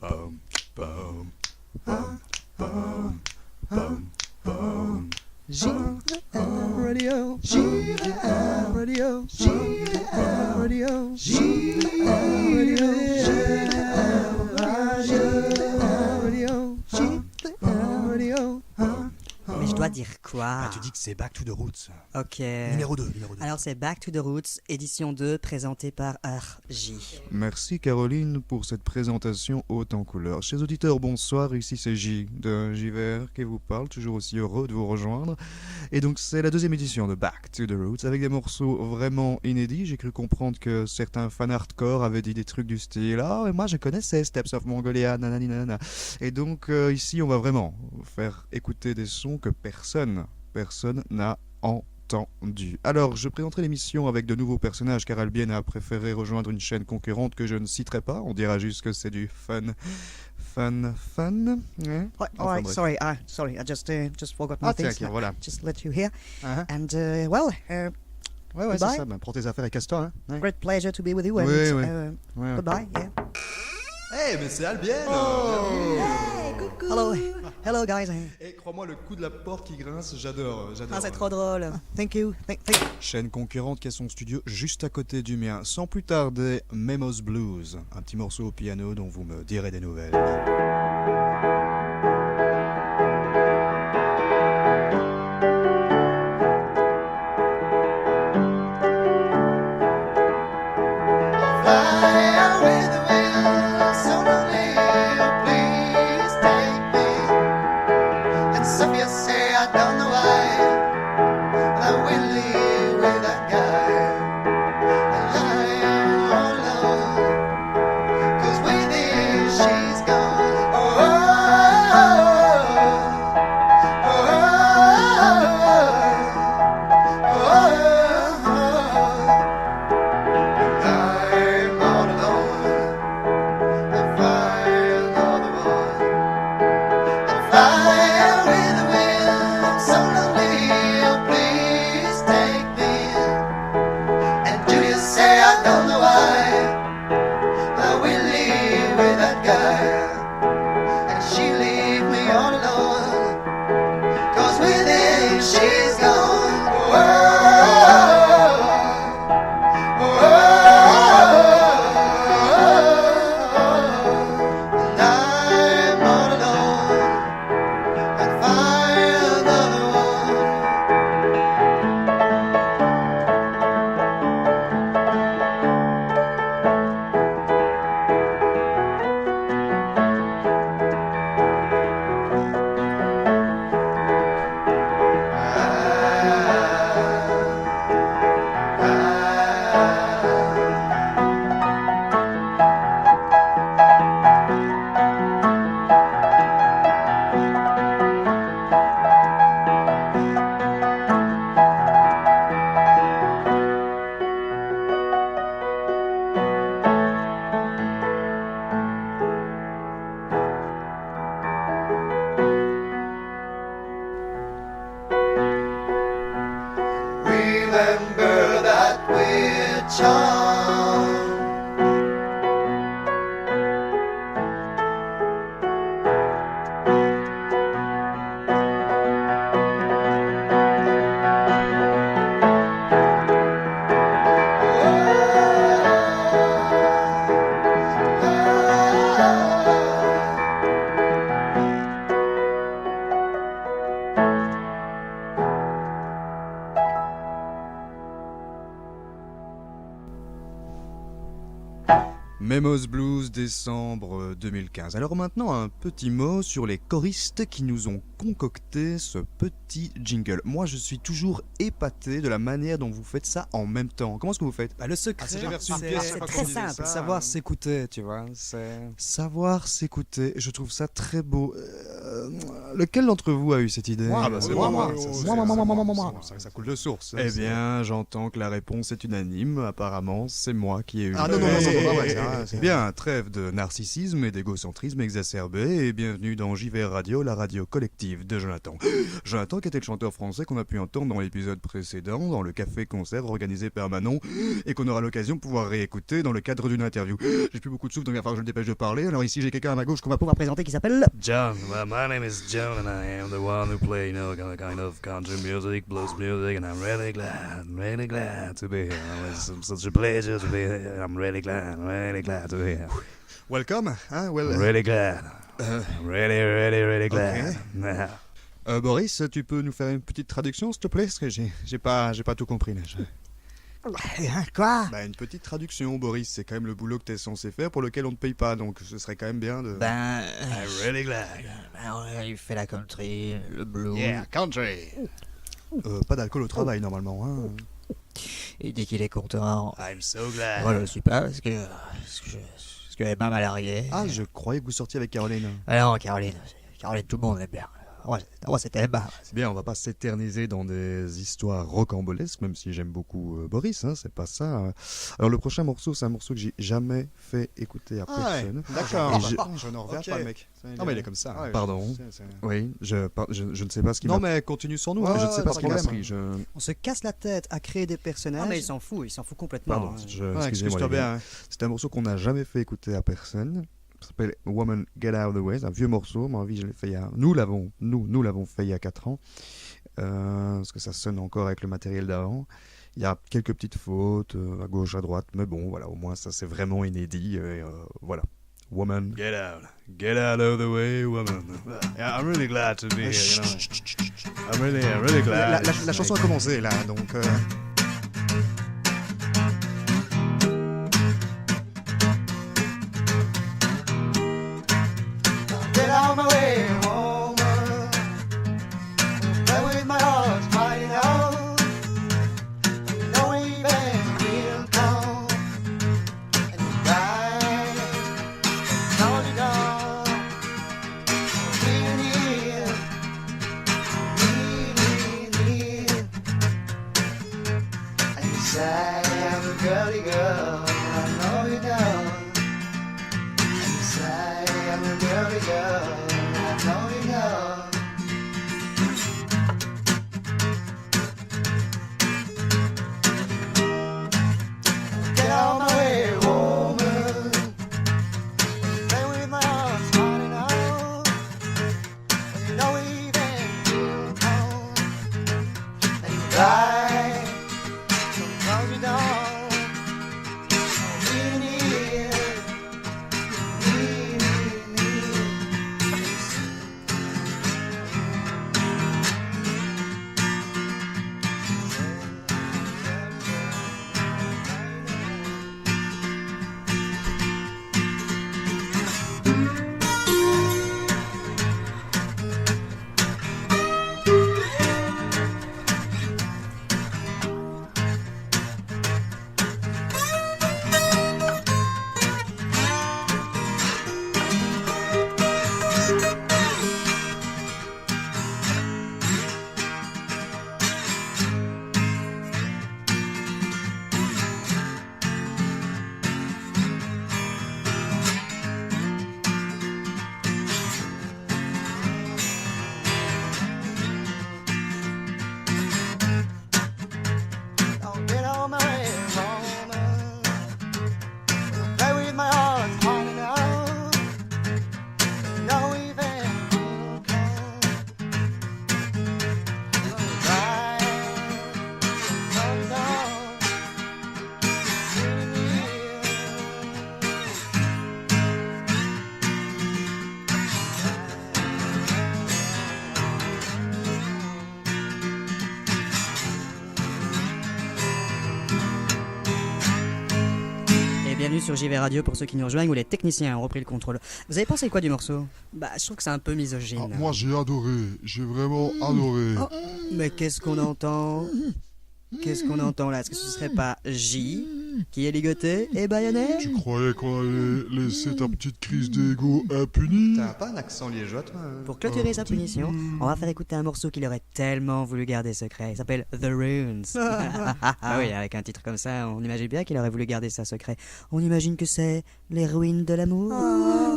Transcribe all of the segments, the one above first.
Boom, boom, boom, boom, boom, boom. JVM Radio, JVM Radio, JVM Radio, JVM Radio, JVM Radio, JVM Radio. Mais je dois dire quoi? Ah, tu dis que c'est Back to the Roots. Ok. Numéro 2. Alors c'est Back to the Roots, édition 2, présentée par RJ. Merci Caroline pour cette présentation haute en couleur. Chers auditeurs, bonsoir, ici c'est J de JVR qui vous parle, toujours aussi heureux de vous rejoindre. Et donc c'est la deuxième édition de Back to the Roots avec des morceaux vraiment inédits. J'ai cru comprendre que certains fans hardcore avaient dit des trucs du style « Ah, moi je connaissais Steps of Mongolia, nanani nanana ». Et donc ici on va vraiment faire écouter des sons que personne n'a entendu. Alors, je présenterai l'émission avec de nouveaux personnages car Albion a préféré rejoindre une chaîne concurrente que je ne citerai pas. On dira juste que c'est du fun. Hein? Alright, sorry, I just forgot my things. Tiens, voilà. Just let you hear. Uh-huh. And, Ouais, goodbye. c'est ça. Ben, prends tes affaires et casse-toi. Hein? great pleasure to be with you. And, Oui, oui. Ouais. Goodbye, yeah. Hey, mais c'est Albion. Hello guys. Et crois-moi, le coup de la porte qui grince, j'adore. Ah, c'est trop drôle. Thank you. Chaîne concurrente qui a son studio juste à côté du mien. Sans plus tarder, Memos Blues, un petit morceau au piano dont vous me direz des nouvelles. Memos Blues, décembre 2015. Alors maintenant, un petit mot sur les choristes qui nous ont concocté ce petit jingle. Moi, je suis toujours épaté de la manière dont vous faites ça en même temps. Comment est-ce que vous faites? Le secret, j'ai jamais reçu une pièce, c'est pas très qu'on disait simple. ça. savoir s'écouter, tu vois. Savoir s'écouter, je trouve ça très beau. lequel d'entre vous a eu cette idée? Moi, bah, c'est Moi, moi. moi, Ça, moi, c'est- moi, moi, ça- moi, moi, moi. ça coule de source. Eh bien, j'entends que la réponse est unanime. Apparemment, c'est moi qui ai eu. Ah non, non, non, non, non, Eh, ouais, eh, c'est vrai, eh, c'est vrai. Bien, trêve de narcissisme et d'égocentrisme exacerbé, et bienvenue dans JVR Radio, la radio collective de Jonathan. Jonathan qui était le chanteur français qu'on a pu entendre dans l'épisode précédent, dans le café-concert organisé par Manon, et qu'on aura l'occasion de pouvoir réécouter dans le cadre d'une interview. J'ai plus beaucoup de souffle, donc il va falloir que je me dépêche de parler. Alors ici, j'ai quelqu'un à ma gauche qu'on va Pouvoir présenter qui s'appelle John, well, my name is John, and I am the one who play, kind of country music, blues music, and I'm really glad to be here. It's such a pleasure to be here. I'm really glad to be here. Welcome, hein, I'm really glad. I'm really glad. Boris, tu peux nous faire une petite traduction, s'il te plaît? Parce que j'ai pas tout compris, là. Quoi? Bah, une petite traduction, Boris, c'est quand même le boulot que t'es censé faire pour lequel on ne paye pas, donc ce serait quand même bien de... Ben, I'm really glad. il fait la country, le blues. Yeah, country. Pas d'alcool au travail, normalement, hein. Et dès qu'il est content, I'm so glad. moi je le suis pas parce que Emma m'a largué. Ah, je croyais que vous sortiez avec Caroline. Ah non, Caroline, tout le monde l'aime bien. Moi, c'était Emma. Bien, on va pas s'éterniser dans des histoires rocambolesques, même si j'aime beaucoup Boris, hein, c'est pas ça. Alors le prochain morceau, c'est un morceau que j'ai jamais fait écouter à personne. D'accord. Et je- Je n'en reviens Ok. pas, mec. Non, mais il est comme ça. Ouais, Pardon. c'est- Oui, je ne sais pas ce qui Non, m'a... mais continue sans nous. Ouais, hein. je ne sais pas pas ce de qui m'a problème. pris. On se casse la tête à créer des personnages. Non, mais il s'en fout complètement. Pardon, hein. excusez-moi. Excuse-toi les gars. bien. hein. C'est un morceau qu'on n'a jamais fait écouter à personne. Ça s'appelle Woman Get Out of the Way. C'est un vieux morceau. Moi, je l'ai fait nous l'avons fait il y a 4 ans. Parce que ça sonne encore avec le matériel d'avant. Il y a quelques petites fautes à gauche, à droite. Mais bon, voilà, au moins ça c'est vraiment inédit. Voilà. Woman. Get out of the way, woman. Yeah, I'm really glad to be here, you know. I'm really glad. La chanson a commencé là, donc. Get out of my way, woman. Play with my heart, find it out. No event will come, and you die. Count it down. Near, near. And you say I'm a girly girl, I know you know. And you say I'm a girly girl, I know you know. Get out of my way, woman. Play with my arms, running out. And you know event will come. And you die, so close it down. Near, near, near, near. Don't get on my way, woman. Play with my heart, running out. No event will come. Right, come down. Et bienvenue sur JV Radio pour ceux qui nous rejoignent où les techniciens ont repris le contrôle. Vous avez pensé quoi du morceau? Bah, je trouve que c'est un peu misogyne. Ah, moi j'ai adoré, j'ai vraiment adoré. Mais qu'est-ce qu'on entend? Qu'est-ce qu'on entend là? Est-ce que ce serait pas J qui est ligoté et baïonné? Tu croyais qu'on allait laisser ta petite crise d'ego impunie? T'as pas un accent liégeois, toi? Pour clôturer sa punition, on va faire écouter un morceau qu'il aurait tellement voulu garder secret. Il s'appelle The Runes. Ah oui, avec un titre comme ça, on imagine bien qu'il aurait voulu garder ça secret. On imagine que c'est les ruines de l'amour.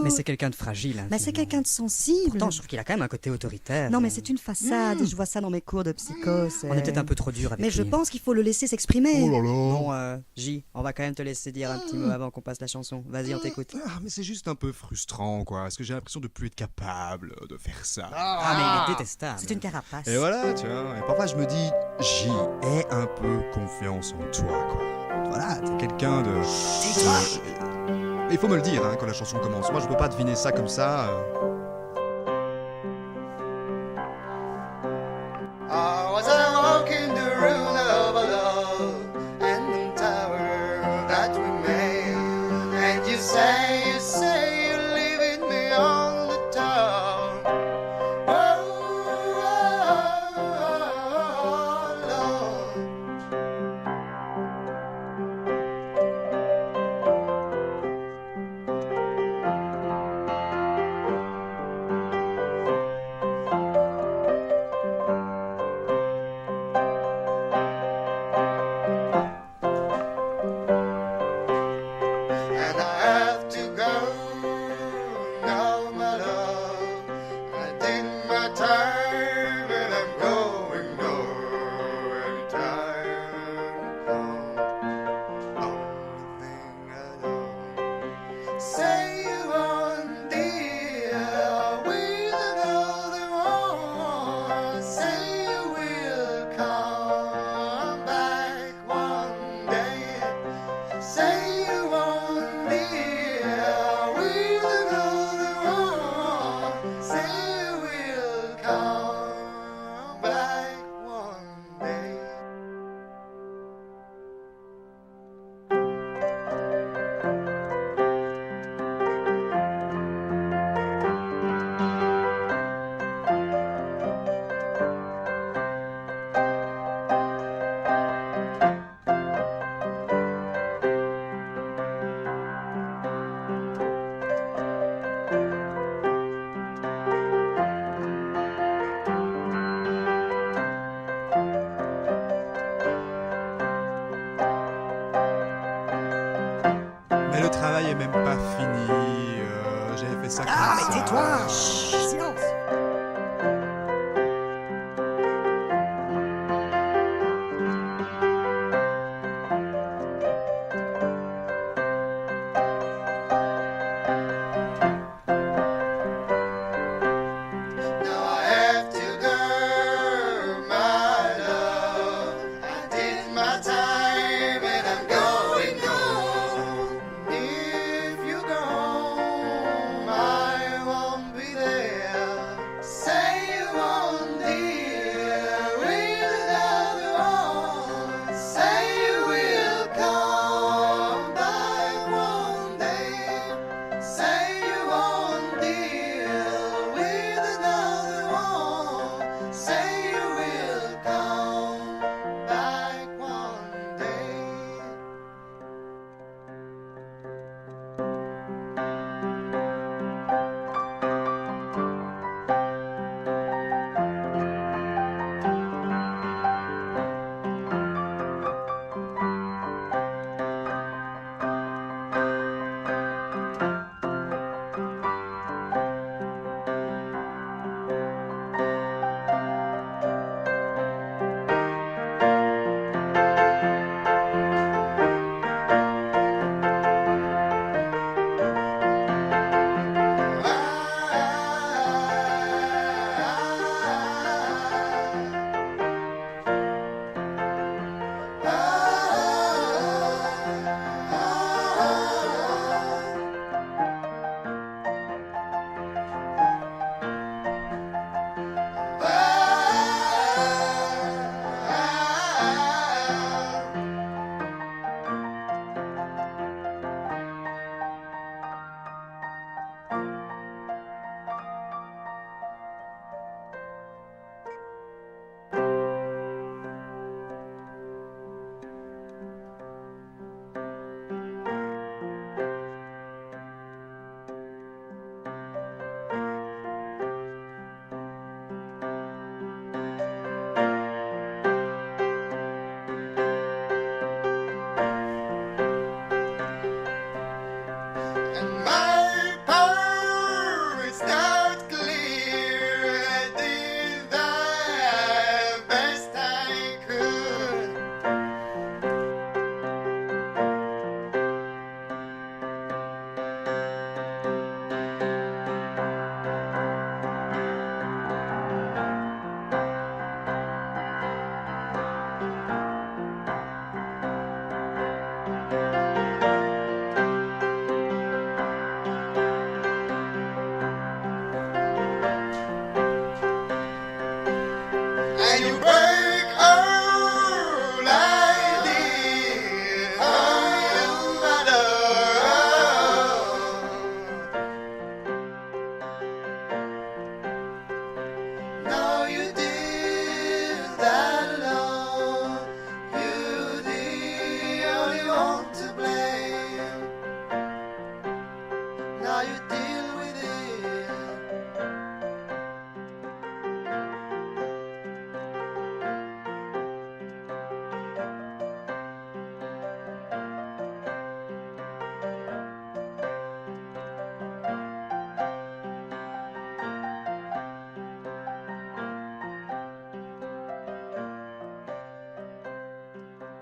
Mais c'est quelqu'un de fragile. Hein, Mais c'est finalement. quelqu'un de sensible. Pourtant, je trouve qu'il a quand même un côté autoritaire. Non, mais c'est une façade. Je vois ça dans mes cours de psycho. On est peut-être un peu trop dur avec Mais lui. je pense qu'il faut le laisser s'exprimer. Oh là là. Bon, J, on va quand même te laisser dire un petit mot avant qu'on passe la chanson. Vas-y, on t'écoute. Ah, mais c'est juste un peu frustrant, quoi. Parce que j'ai l'impression de plus être capable de faire ça. Ah, mais il est détestable. C'est une carapace. Et voilà, tu vois. Et parfois, je me dis, J, aie un peu confiance en toi, quoi. Voilà, t'es quelqu'un de. Il faut me le dire, hein, quand la chanson commence. Moi, je peux pas deviner ça comme ça. Oh, as I walk in the ruin of our love and the tower that we made, and you say you're leaving me on the top. Oh, Lord. And I have to go now, my love. I did my time and I'm going nowhere anytime come. Only thing I know, say you want, dear, with another one. Say you will come back one day. Say you want me with another one. Say you will come back one day. Mais le travail est même pas fini. J'avais fait ça comme Ah, ça. mais tais-toi. Chut, silence. Now I have to go, my love. I did my time and I'm going home. If you go, I won't be there.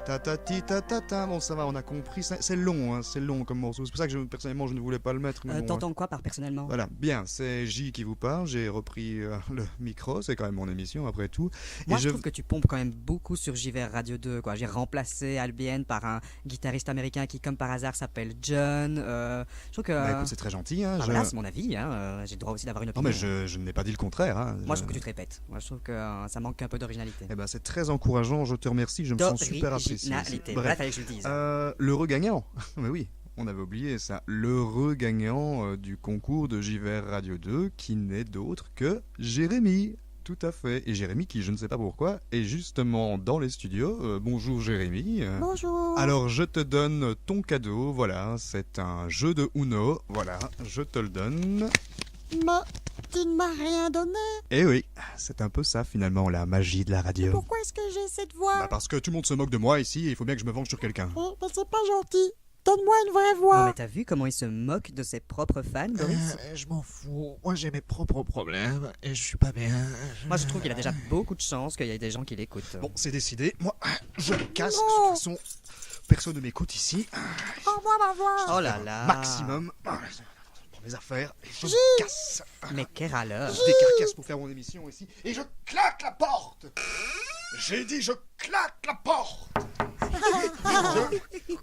Ta. Bon, ça va, on a compris. C'est long, hein, c'est long comme morceau. C'est pour ça que personnellement, je ne voulais pas le mettre. mais bon, T'entends quoi par personnellement? Voilà, bien, c'est J qui vous parle. J'ai repris le micro, c'est quand même mon émission après tout. Moi, Et je trouve que tu pompes quand même beaucoup sur JVR Radio 2, quoi. J'ai remplacé Albion par un guitariste américain qui, comme par hasard, s'appelle John. Je trouve que. Bah, écoute, c'est très gentil. Hein, voilà, c'est mon avis, hein. J'ai le droit aussi d'avoir une Non, opinion. mais je n'ai pas dit le contraire. Hein. Moi, je trouve que tu te répètes. Moi, je trouve que ça manque un peu d'originalité. Eh ben, c'est très encourageant, je te remercie, je me sens super apprécié. D'originalité. Bref. Bref, fallait que je le dise. L'heureux gagnant. Mais oui, on avait oublié ça. L'heureux gagnant du concours de JVR Radio 2, qui n'est d'autre que Jérémy. Tout à fait. Et Jérémy, qui je ne sais pas pourquoi, est justement dans les studios. Bonjour Jérémy. Bonjour. Alors je te donne ton cadeau. Voilà, c'est un jeu de Uno. Voilà, je te le donne. Mais tu ne m'as rien donné. Et oui, c'est un peu ça finalement, la magie de la radio. Pourquoi est-ce que j'ai cette voix? Bah parce que tout le monde se moque de moi ici et il faut bien que je me venge sur quelqu'un. Oh, mais c'est pas gentil. Donne-moi une vraie Non, voix. mais t'as vu comment il se moque de ses propres fans, Boris? Je m'en fous. Moi, j'ai mes propres problèmes et je suis pas bien. Moi, je trouve qu'il a déjà beaucoup de chance qu'il y ait des gens qui l'écoutent. Bon, c'est décidé. Moi, je me casse. Non. De toute façon, personne ne m'écoute ici. Rends-moi ma voix. Oh là là. Maximum. Je prends mes affaires et je me casse. Mais quel râleur. Je décarcasse pour faire mon émission ici et je claque la porte. J'ai dit je claque la porte.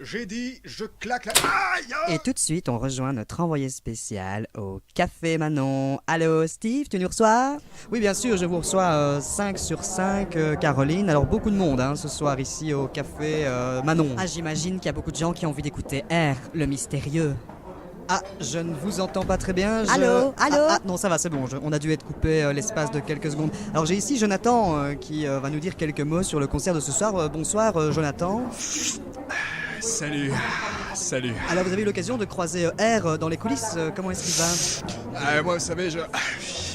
J'ai dit je claque la... Aïe. Et tout de suite, on rejoint notre envoyé spécial au Café Manon. Allô, Steve, tu nous reçois? Oui, bien sûr, je vous reçois 5 sur 5, Caroline. Alors, beaucoup de monde ce soir ici au Café Manon. Ah, j'imagine qu'il y a beaucoup de gens qui ont envie d'écouter R, le mystérieux. Ah, je ne vous entends pas très bien. Allô, allô. Non, ça va, c'est bon. On a dû être coupé l'espace de quelques secondes. Alors, j'ai ici Jonathan qui va nous dire quelques mots sur le concert de ce soir. Bonsoir, Jonathan. Salut. Salut. Alors, vous avez eu l'occasion de croiser R dans les coulisses. Comment est-ce qu'il va? Moi, vous savez,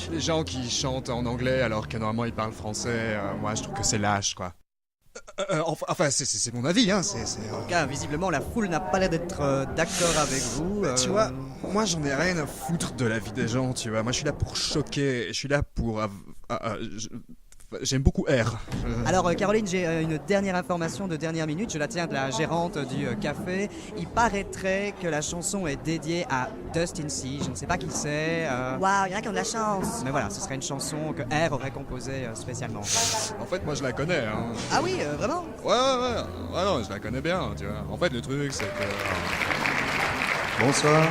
les gens qui chantent en anglais alors que normalement ils parlent français, moi je trouve que c'est lâche, quoi. Enfin, c'est mon avis, hein. En tout cas, visiblement, la foule n'a pas l'air d'être d'accord avec vous. Tu vois, moi j'en ai rien à foutre de la vie des gens, tu vois. Moi je suis là pour choquer, je suis là pour... J'aime beaucoup R. Alors, Caroline, j'ai une dernière information de dernière minute. Je la tiens de la gérante du café. Il paraîtrait que la chanson est dédiée à Dustin C. Je ne sais pas qui c'est. Waouh, il y en a qui ont de la chance. Mais voilà, ce serait une chanson que R aurait composée spécialement. En fait, moi je la connais, hein. Ah oui, vraiment? Ouais, non, je la connais bien, tu vois. En fait, le truc, c'est que... Bonsoir.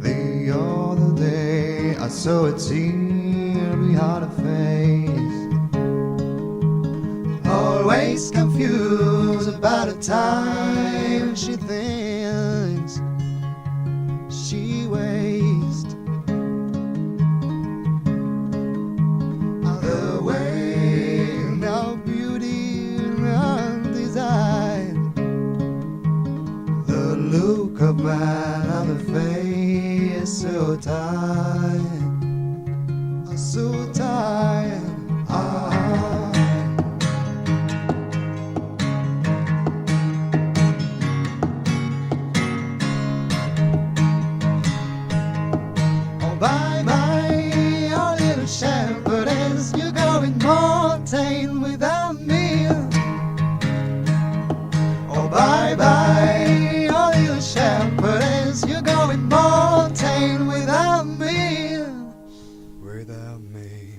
The other day I saw a tear behind her face, always confused about the time she thinks she wastes. The way now beauty and design, the look of man on the face, so tired, so tired. Oh, bye bye, our little shepherdess, you're going mountain without me. Oh, bye bye, our little shepherdess, you're going mountain without me. Without me.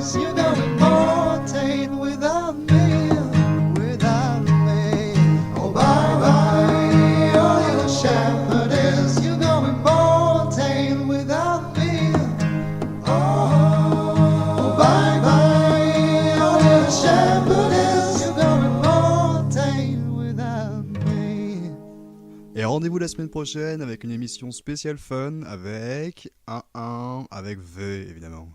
shepherdess, you're going mountain without me, without me. Oh, bye bye, oh, little shepherdess, you're going mountain without me. Oh, bye bye, oh, little shepherdess, you're going mountain without me. Et rendez-vous la semaine prochaine avec une émission spéciale fun avec avec V évidemment.